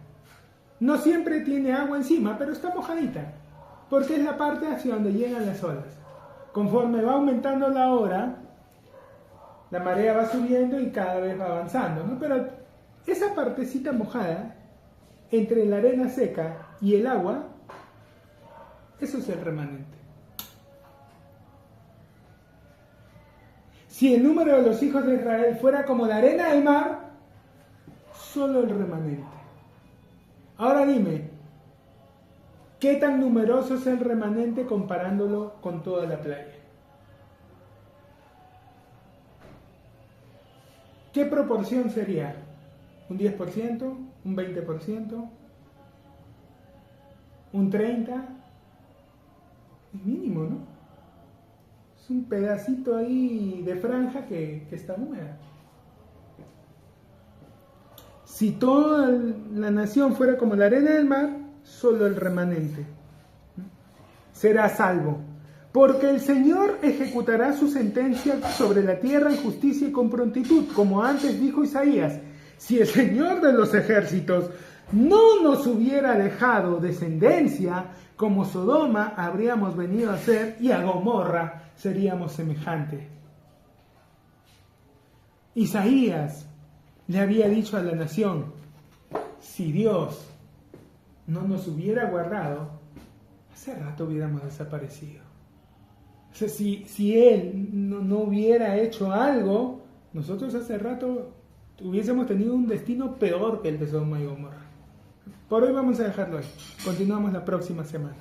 No siempre tiene agua encima, pero está mojadita. Porque es la parte hacia donde llegan las olas. Conforme va aumentando la hora, la marea va subiendo y cada vez va avanzando, ¿no? Pero esa partecita mojada, entre la arena seca y el agua, eso es el remanente. Si el número de los hijos de Israel fuera como la arena del mar, solo el remanente. Ahora dime, ¿qué tan numeroso es el remanente comparándolo con toda la playa? ¿Qué proporción sería? ¿Un 10%? ¿Un 20%? ¿Un 30%? Es mínimo, ¿no? Es un pedacito ahí de franja que está húmeda. Si toda la nación fuera como la arena del mar, solo el remanente será salvo. Porque el Señor ejecutará su sentencia sobre la tierra en justicia y con prontitud, como antes dijo Isaías. Si el Señor de los ejércitos no nos hubiera dejado descendencia, como Sodoma habríamos venido a ser, y a Gomorra seríamos semejantes. Isaías le había dicho a la nación, si Dios no nos hubiera guardado, hace rato hubiéramos desaparecido. O sea, si Él no hubiera hecho algo, nosotros hace rato hubiésemos tenido un destino peor que el de Sodoma y Gomorra. Por hoy vamos a dejarlo ahí. Continuamos la próxima semana.